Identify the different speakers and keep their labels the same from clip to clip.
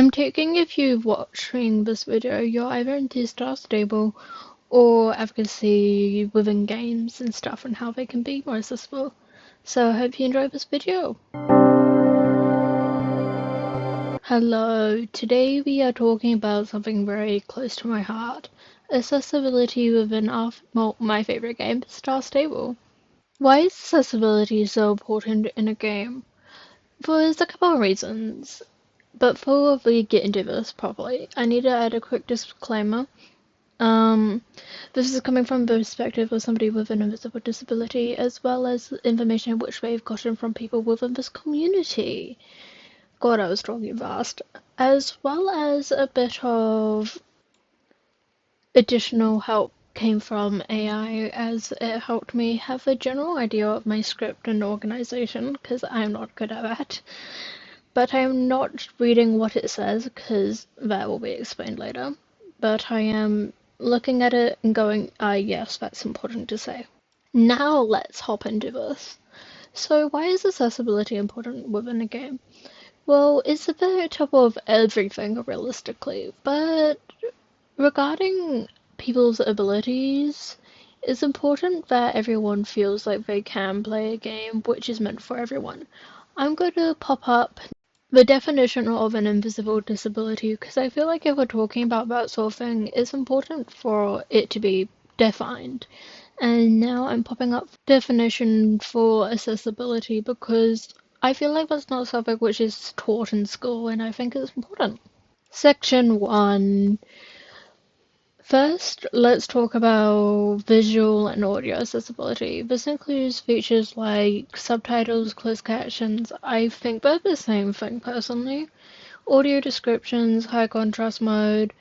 Speaker 1: I'm taking if you're watching this video, you're either into Star Stable or advocacy within games and stuff and how they can be more accessible. So I hope you enjoy this video. Hello, today we are talking about something very close to my heart. Accessibility within my favorite game, Star Stable. Why is accessibility so important in a game? Well, there's a couple of reasons. But before we get into this properly, I need to add a quick disclaimer. Um, this is coming from the perspective of somebody with an invisible disability, as well as information which we've gotten from people within this community. God, I was talking fast. As well as a bit of additional help came from AI, as it helped me have a general idea of my script and organization, because I'm not good at that. But I'm not reading what it says because that will be explained later. But I am looking at it and going, yes, that's important to say. Now let's hop into this. So why is accessibility important within a game? Well, it's a bit of everything realistically, but regarding people's abilities, it's important that everyone feels like they can play a game which is meant for everyone. I'm going to pop up the definition of an invisible disability, because I feel like if we're talking about that sort of thing, it's important for it to be defined. And now I'm popping up definition for accessibility because I feel like that's not something which is taught in school, and I think it's important. Section 1. First, let's talk about visual and audio accessibility. This includes features like subtitles, closed captions. I think they're the same thing personally. Audio descriptions, high contrast mode.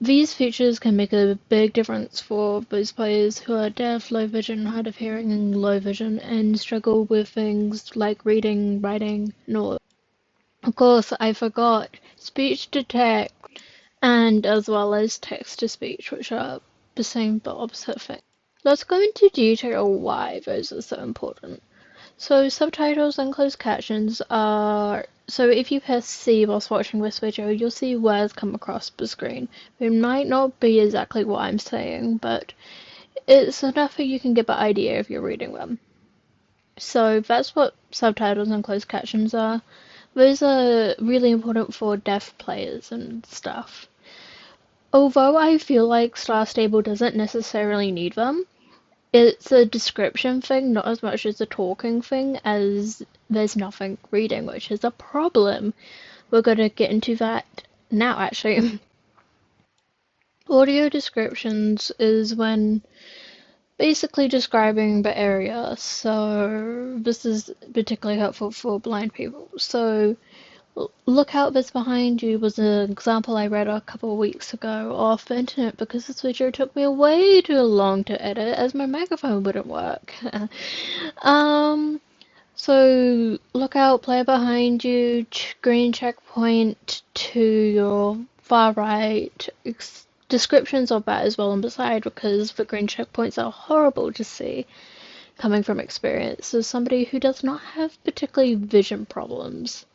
Speaker 1: These features can make a big difference for those players who are deaf, low vision, hard of hearing, and low vision, and struggle with things like reading, writing, and all. Of course, I forgot speech to text and as well as text-to-speech, which are the same but opposite thing. Let's go into detail why those are so important. So subtitles and closed captions are, so if you press C whilst watching this video, you'll see words come across the screen. It might not be exactly what I'm saying, but it's enough that you can get the idea if you're reading them. So that's what subtitles and closed captions are. Those are really important for deaf players and stuff. Although I feel like Star Stable doesn't necessarily need them, it's a description thing, not as much as a talking thing, as there's nothing reading, which is a problem. We're gonna get into that now, actually. Audio descriptions is when basically describing the area, so this is particularly helpful for blind people. So look out this behind you was an example I read a couple of weeks ago off the internet because this video took me way too long to edit as my microphone wouldn't work. So look out, player behind you, green checkpoint to your far right, descriptions of that as well on the side because the green checkpoints are horrible to see coming from experience as somebody who does not have particularly vision problems.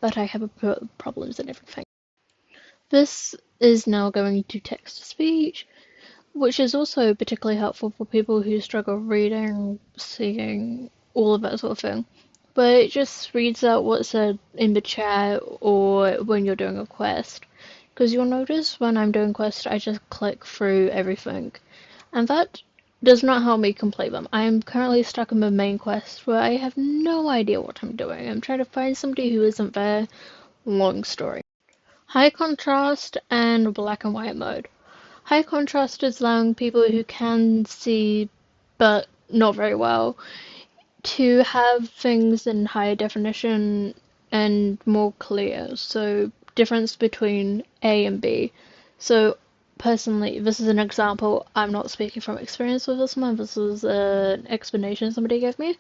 Speaker 1: But I have problems and everything. This is now going to text-to-speech, which is also particularly helpful for people who struggle reading, seeing, all of that sort of thing. But it just reads out what's said in the chat or when you're doing a quest. Because you'll notice when I'm doing quests, I just click through everything. And that does not help me complete them. I am currently stuck in the main quest where I have no idea what I'm doing. I'm trying to find somebody who isn't there. Long story. High contrast and black and white mode. High contrast is allowing people who can see but not very well to have things in higher definition and more clear. So difference between A and B. So personally, this is an example. I'm not speaking from experience with this one. This is an explanation somebody gave me.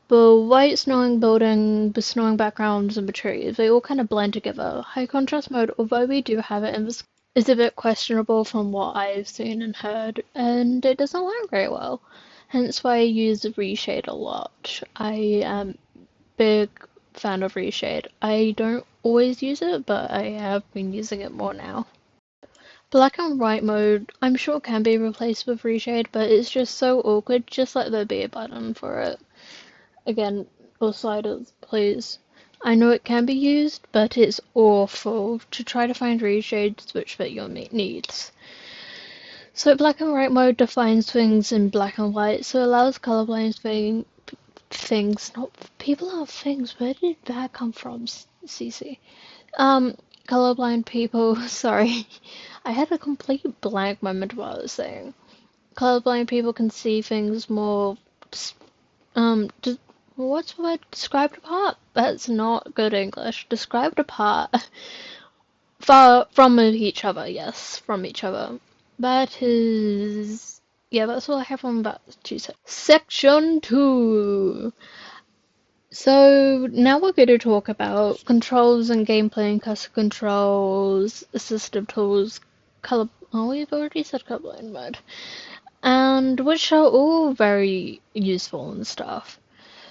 Speaker 1: The white snowing building, the snowing backgrounds, and the trees, they all kind of blend together. High contrast mode, although we do have it in this, is a bit questionable from what I've seen and heard, and it doesn't work very well. Hence why I use reshade a lot. I am big fan of reshade. I don't always use it, but I have been using it more now. Black and white mode, I'm sure can be replaced with reshade, but it's just so awkward. Just let there be a button for it. Again, or sliders, please. I know it can be used, but it's awful to try to find reshades which fit your needs. So black and white mode defines things in black and white, so it allows colorblind things, not people are things. Where did that come from, Cice? Colorblind people. Sorry, I had a complete blank moment while I was saying. Colorblind people can see things more. What's the word? Described apart? That's not good English. Described apart. Far from each other, yes, from each other. That is. Yeah, that's all I have on that Cice. Section 2. So now we're going to talk about controls and gameplay and custom controls, assistive tools, color. Oh, we've already said colorblind mode, and which are all very useful and stuff.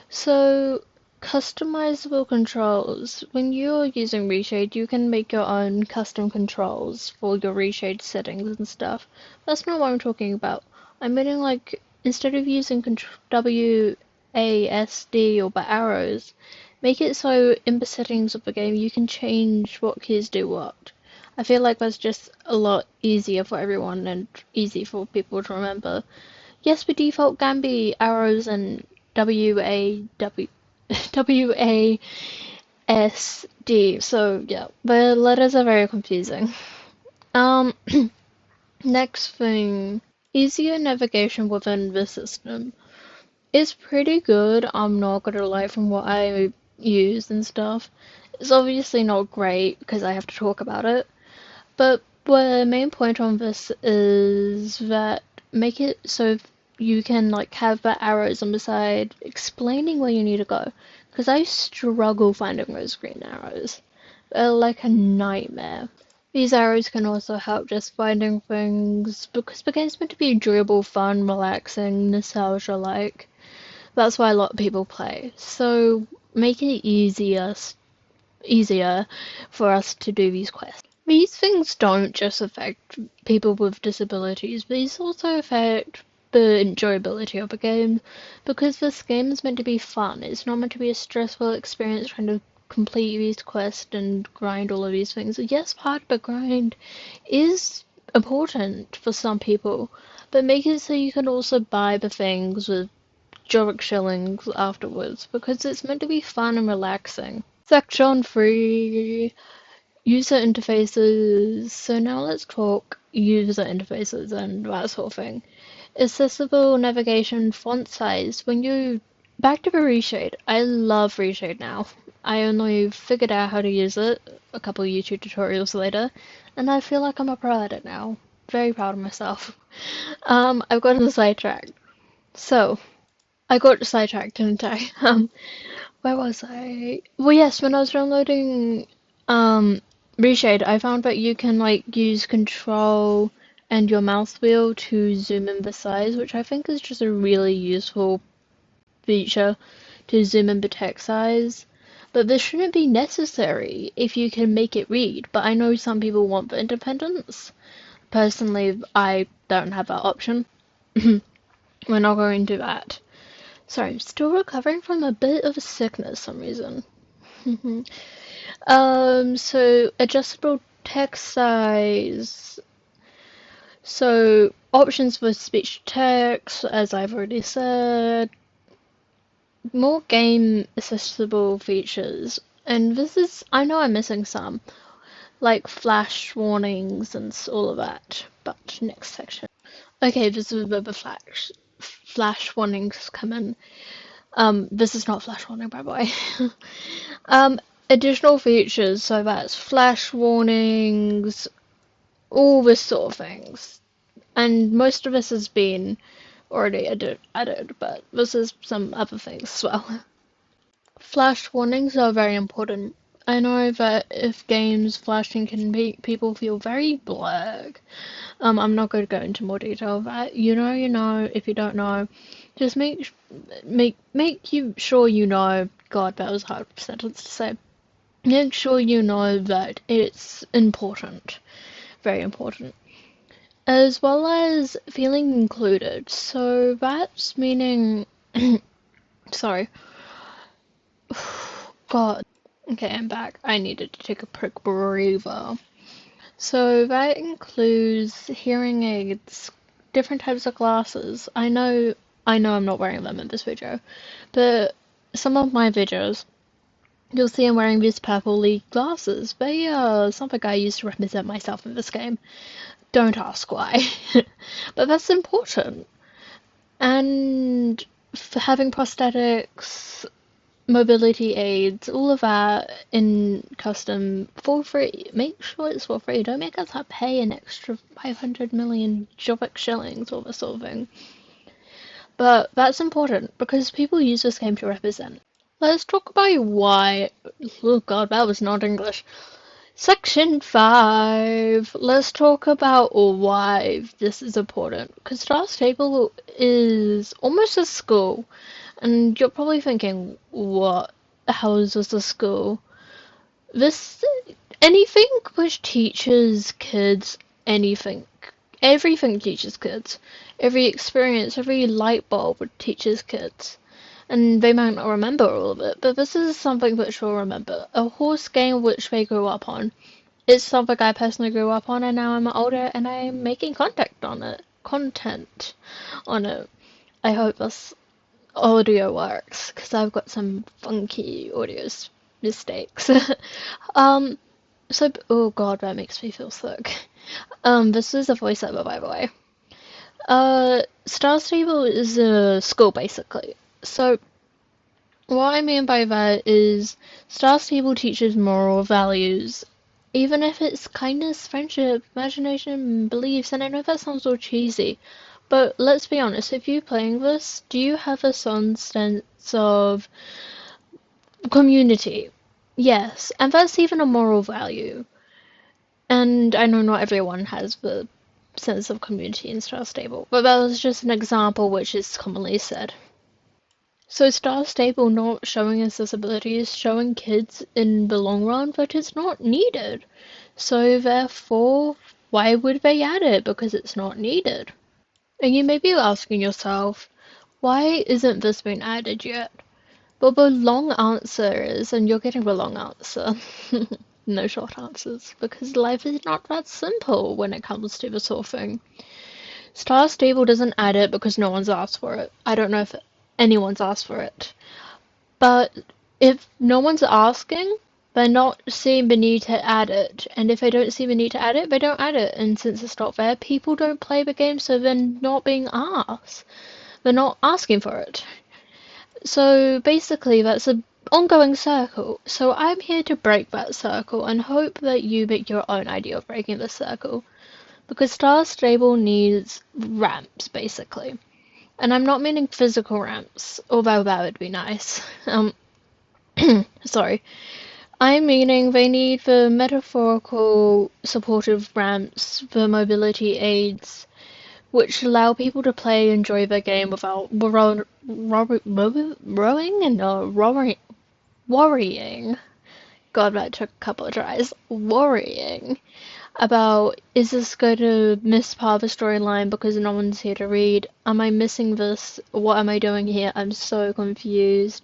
Speaker 1: So customizable controls. When you're using reshade, you can make your own custom controls for your reshade settings and stuff. That's not what I'm talking about. I'm meaning like instead of using WASD or by arrows, make it so in the settings of the game you can change what keys do what. I feel like that's just a lot easier for everyone and easy for people to remember. Yes, the default can be arrows and WASD. So yeah, the letters are very confusing. Next thing, easier navigation within the system. It's pretty good, I'm not gonna lie, from what I use and stuff. It's obviously not great because I have to talk about it, but the main point on this is that make it so you can like have the arrows on the side explaining where you need to go. Because I struggle finding those green arrows. They're like a nightmare. These arrows can also help just finding things because the game's meant to be enjoyable, fun, relaxing, nostalgia-like. That's why a lot of people play. So make it easier for us to do these quests. These things don't just affect people with disabilities, these also affect the enjoyability of a game, because this game is meant to be fun. It's not meant to be a stressful experience trying to complete these quests and grind all of these things. Yes, part of the grind is important for some people, but make it so you can also buy the things with Joric shillings afterwards, because it's meant to be fun and relaxing. Section 3. User interfaces. So now let's talk user interfaces and that sort of thing. Accessible navigation, font size. Back to the reshade. I love reshade now. I only figured out how to use it a couple of YouTube tutorials later, and I feel like I'm a pro at it now. Very proud of myself. I've gotten sidetracked. So, I got sidetracked, didn't I? Where was I? Well, yes, when I was downloading Reshade, I found that you can like use control and your mouse wheel to zoom in the size, which I think is just a really useful feature to zoom in the text size. But this shouldn't be necessary if you can make it read, but I know some people want the independence. Personally, I don't have that option. We're not going to do that. Sorry, I'm still recovering from a bit of a sickness for some reason. So adjustable text size. So options for speech to text, as I've already said. More game accessible features. And this is, I know I'm missing some, like flash warnings and all of that. But next section. Okay, this is where the flash warnings come in. This is not flash warning, by the way. Additional features, so that's flash warnings, all this sort of things. And most of this has been already added, but this is some other things as well. Flash warnings are very important. I know that if games flashing can make people feel very black. I'm not going to go into more detail of that. You know. If you don't know, just make you sure you know. God, that was a hard sentence to say. make sure you know that it's important, very important, as well as feeling included. So that's meaning, sorry, God. Okay, I'm back. I needed to take a quick breather. So that includes hearing aids, different types of glasses. I know I'm not wearing them in this video, but some of my videos, you'll see I'm wearing these purple lead glasses. They are something I use to represent myself in this game. Don't ask why. But that's important. And for having prosthetics, mobility aids, all of that in custom for free. Make sure it's for free. Don't make us have to pay an extra 500 million Jovic shillings or this sort of thing. But that's important because people use this game to represent. Let's talk about why. Oh god, that was not English. Section 5. Let's talk about why this is important. Because Star Stable is almost a school. And you're probably thinking, what? How is this a school? This. Anything which teaches kids anything. Everything teaches kids. Every experience, every light bulb teaches kids. And they might not remember all of it, but this is something which we'll remember. A horse game which they grew up on. It's something I personally grew up on, and now I'm older and I'm making content on it. I hope this audio works, because I've got some funky audio mistakes. um, oh god, that makes me feel sick. This is a voiceover, by the way. Star Stable is a school, basically. So, what I mean by that is Star Stable teaches moral values, even if it's kindness, friendship, imagination, beliefs, and I know that sounds all cheesy, but let's be honest, if you're playing this, do you have a sense of community? Yes, and that's even a moral value. And I know not everyone has the sense of community in Star Stable, but that was just an example which is commonly said. So Star Stable not showing accessibility is showing kids in the long run that it's not needed. So therefore, why would they add it? Because it's not needed. And you may be asking yourself, why isn't this being added yet? Well, the long answer is, and you're getting the long answer, no short answers, because life is not that simple when it comes to this sort of thing. Star Stable doesn't add it because no one's asked for it. I don't know if anyone's asked for it. But if no one's asking, they're not seeing the need to add it. And if they don't see the need to add it, they don't add it. And since it's not there, people don't play the game, so they're not being asked. They're not asking for it. So basically, that's an ongoing circle. So I'm here to break that circle and hope that you make your own idea of breaking the circle. Because Star Stable needs ramps, basically. And I'm not meaning physical ramps, although that would be nice. Sorry. I'm meaning they need the metaphorical supportive ramps, the mobility aids, which allow people to play and enjoy their game without worrying. God, that took a couple of tries. Worrying about, is this going to miss part of the storyline because no one's here to read? Am I missing this? What am I doing here? I'm so confused.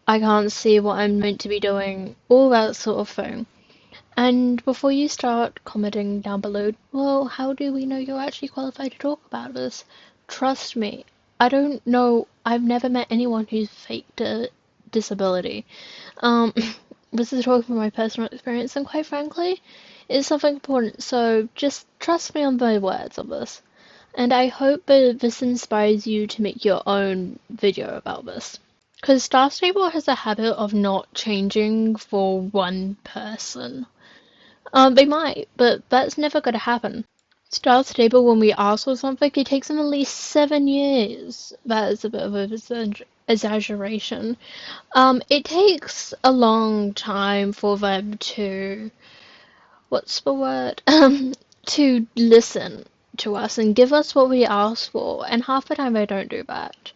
Speaker 1: I can't see what I'm meant to be doing. All that sort of thing. And before you start commenting down below, well, how do we know you're actually qualified to talk about this? Trust me, I don't know. I've never met anyone who's faked a disability. This is talking from my personal experience, and quite frankly, it's something important, so just trust me on the words of this. And I hope that this inspires you to make your own video about this. Because Star Stable has a habit of not changing for one person. They might, but that's never going to happen. Star Stable, when we ask for something, it takes them at least 7 years. That is a bit of an exaggeration. It takes a long time for them to, what's the word? To listen to us and give us what we ask for, and half the time they don't do that.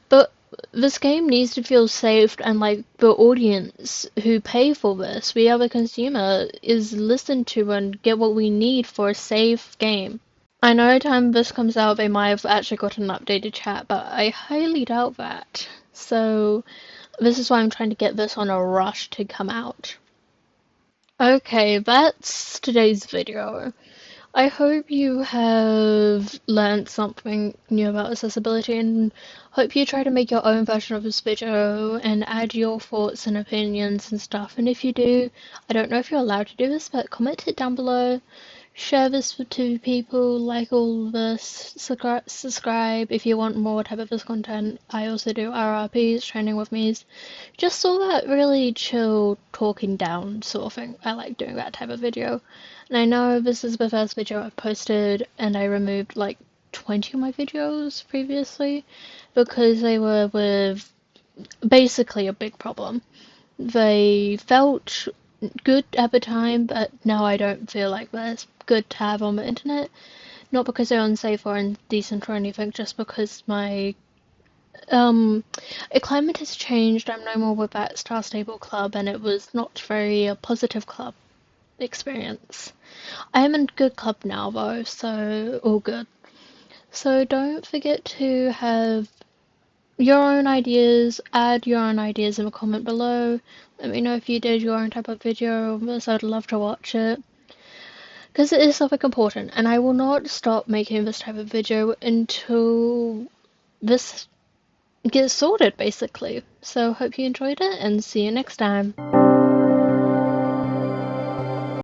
Speaker 1: But this game needs to feel safe, and like the audience who pay for this, we are the consumer, is listened to and get what we need for a safe game. I know time this comes out, they might have actually got an updated chat, but I highly doubt that. So this is why I'm trying to get this on a rush to come out. Okay, that's today's video. I hope you have learned something new about accessibility, and hope you try to make your own version of this video and add your thoughts and opinions and stuff. And if you do, I don't know if you're allowed to do this, but comment it down below. Share this with 2 people, like all this, subscribe if you want more type of this content. I also do RRPs, training with me's, just all that really chill talking down sort of thing. I like doing that type of video. And I know this is the first video I've posted, and I removed like 20 of my videos previously because they were with basically a big problem. They felt good at the time, but now I don't feel like they're good to have on the internet. Not because they're unsafe or indecent or anything, just because my climate has changed. I'm no more with that Star Stable club, and it was not very a positive club experience. I am in a good club now though, so all good. So don't forget to have your own ideas, add your own ideas in the comment below. Let me know if you did your own type of video, because I'd love to watch it. Because it is something important, and I will not stop making this type of video until this gets sorted, basically. So hope you enjoyed it, and see you next time.